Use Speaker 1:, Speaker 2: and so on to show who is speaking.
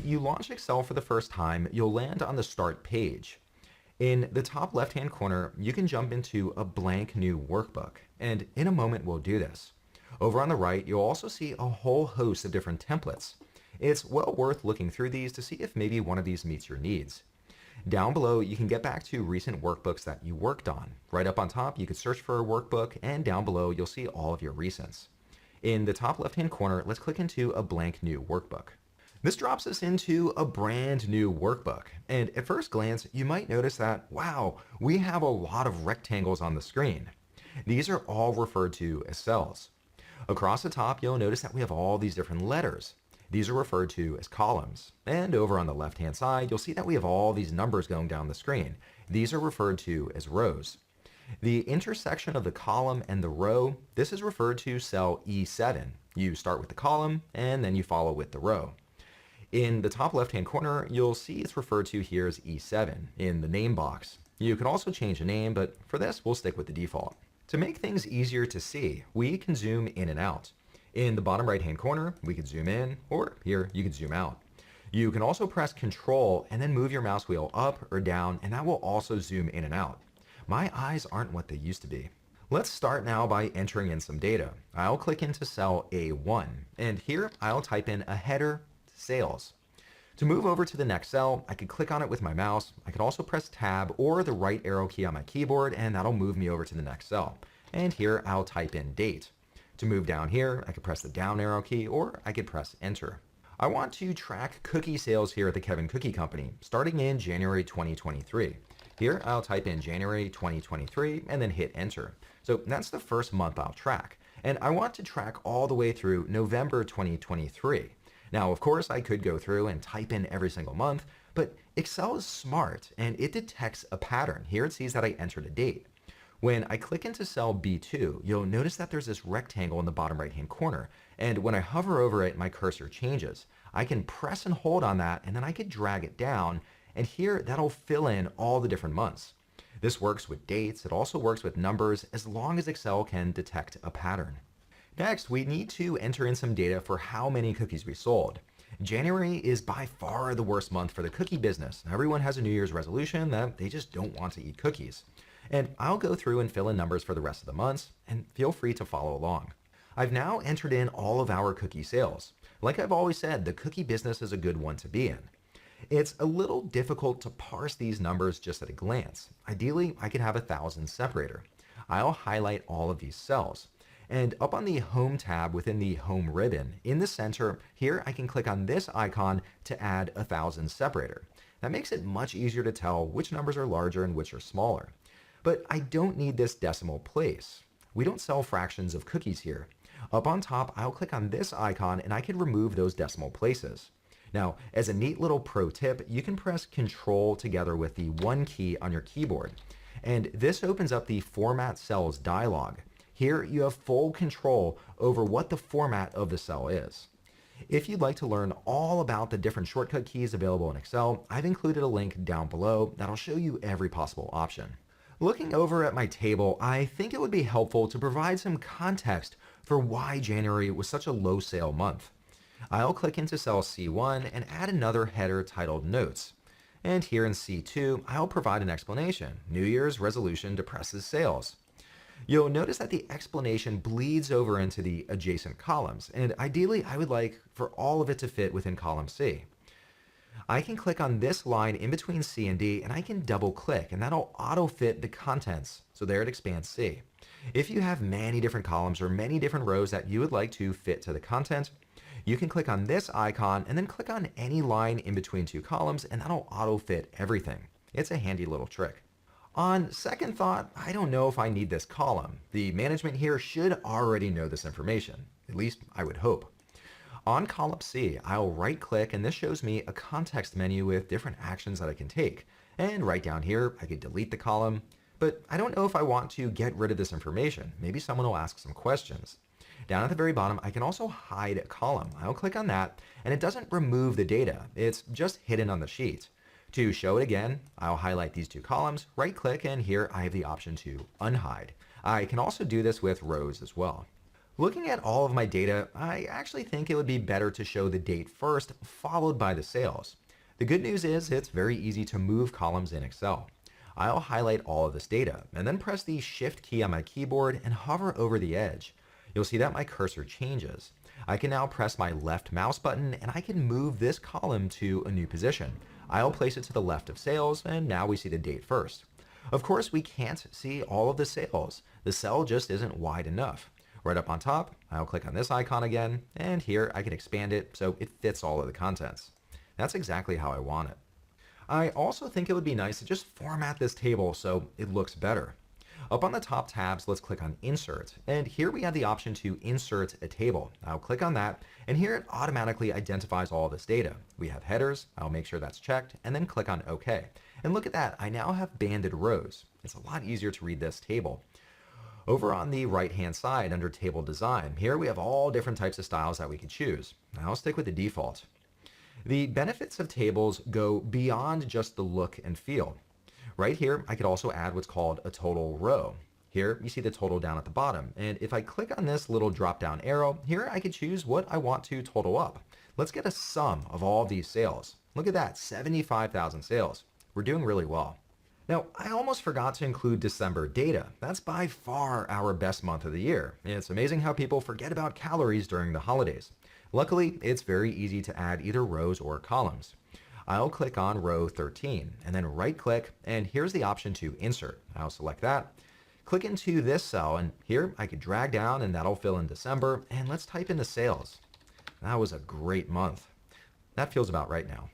Speaker 1: When you launch Excel for the first time, you'll land on the Start page. In the top left-hand corner, you can jump into a blank new workbook, and in a moment we'll do this. Over on the right, you'll also see a whole host of different templates. It's well worth looking through these to see if maybe one of these meets your needs. Down below, you can get back to recent workbooks that you worked on. Right up on top, you could search for a workbook, and down below, you'll see all of your recents. In the top left-hand corner, let's click into a blank new workbook. This drops us into a brand new workbook. And at first glance, you might notice that, wow, we have a lot of rectangles on the screen. These are all referred to as cells. Across the top, you'll notice that we have all these different letters. These are referred to as columns. And over on the left-hand side, you'll see that we have all these numbers going down the screen. These are referred to as rows. The intersection of the column and the row, this is referred to cell E7. You start with the column, and then you follow with the row. In the top left-hand corner, you'll see it's referred to here as E7 in the name box. You can also change the name, but for this, we'll stick with the default. To make things easier to see, we can zoom in and out. In the bottom right-hand corner, we can zoom in, or here, you can zoom out. You can also press Control and then move your mouse wheel up or down, and that will also zoom in and out. My eyes aren't what they used to be. Let's start now by entering in some data. I'll click into cell A1, and here I'll type in a header, sales. To move over to the next cell, I could click on it with my mouse. I could also press Tab or the right arrow key on my keyboard, and that'll move me over to the next cell. And here I'll type in date. To move down here, I could press the down arrow key, or I could press Enter. I want to track cookie sales here at the Kevin Cookie Company, starting in January 2023. Here I'll type in January 2023 and then hit Enter. So that's the first month I'll track. And I want to track all the way through November 2023. Now, of course, I could go through and type in every single month, but Excel is smart and it detects a pattern. Here it sees that I entered a date. When I click into cell B2, you'll notice that there's this rectangle in the bottom right-hand corner. And when I hover over it, my cursor changes. I can press and hold on that, and then I could drag it down, and here that'll fill in all the different months. This works with dates. It also works with numbers as long as Excel can detect a pattern. Next, we need to enter in some data for how many cookies we sold. January is by far the worst month for the cookie business. Everyone has a New Year's resolution that they just don't want to eat cookies. And I'll go through and fill in numbers for the rest of the months, and feel free to follow along. I've now entered in all of our cookie sales. Like I've always said, the cookie business is a good one to be in. It's a little difficult to parse these numbers just at a glance. Ideally, I could have a 1,000 separator. I'll highlight all of these cells. And up on the Home tab within the Home ribbon, in the center, here I can click on this icon to add a 1,000 separator. That makes it much easier to tell which numbers are larger and which are smaller. But I don't need this decimal place. We don't sell fractions of cookies here. Up on top, I'll click on this icon and I can remove those decimal places. Now, as a neat little pro tip, you can press Control together with the 1 key on your keyboard. And this opens up the Format Cells dialog. Here you have full control over what the format of the cell is. If you'd like to learn all about the different shortcut keys available in Excel, I've included a link down below that'll show you every possible option. Looking over at my table, I think it would be helpful to provide some context for why January was such a low sale month. I'll click into cell C1 and add another header titled Notes. And here in C2, I'll provide an explanation. New Year's resolution depresses sales. You'll notice that the explanation bleeds over into the adjacent columns, and ideally I would like for all of it to fit within column C. I can click on this line in between C and D, and I can double click, and that'll auto-fit the contents, so there it expands C. If you have many different columns or many different rows that you would like to fit to the content, you can click on this icon and then click on any line in between two columns, and that'll auto-fit everything. It's a handy little trick. On second thought, I don't know if I need this column. The management here should already know this information. At least I would hope. On column C, I'll right click and this shows me a context menu with different actions that I can take. And right down here, I could delete the column, but I don't know if I want to get rid of this information. Maybe someone will ask some questions. Down at the very bottom, I can also hide a column. I'll click on that and it doesn't remove the data. It's just hidden on the sheet. To show it again, I'll highlight these two columns, right click, and here I have the option to unhide. I can also do this with rows as well. Looking at all of my data, I actually think it would be better to show the date first, followed by the sales. The good news is it's very easy to move columns in Excel. I'll highlight all of this data and then press the Shift key on my keyboard and hover over the edge. You'll see that my cursor changes. I can now press my left mouse button and I can move this column to a new position. I'll place it to the left of sales and now we see the date first. Of course, we can't see all of the sales. The cell just isn't wide enough. Right up on top, I'll click on this icon again, and here I can expand it so it fits all of the contents. That's exactly how I want it. I also think it would be nice to just format this table so it looks better. Up on the top tabs, let's click on Insert, and here we have the option to insert a table. I'll click on that, and here it automatically identifies all of this data. We have headers, I'll make sure that's checked, and then click on OK. And look at that, I now have banded rows. It's a lot easier to read this table. Over on the right-hand side under Table Design, here we have all different types of styles that we can choose. I'll stick with the default. The benefits of tables go beyond just the look and feel. Right here, I could also add what's called a total row. Here, you see the total down at the bottom, and if I click on this little drop-down arrow, here I can choose what I want to total up. Let's get a sum of all of these sales. Look at that, 75,000 sales. We're doing really well. Now, I almost forgot to include December data. That's by far our best month of the year. It's amazing how people forget about calories during the holidays. Luckily, it's very easy to add either rows or columns. I'll click on row 13 and then right click, and here's the option to insert. I'll select that, click into this cell, and here I could drag down and that'll fill in December, and let's type in the sales. That was a great month. That feels about right now.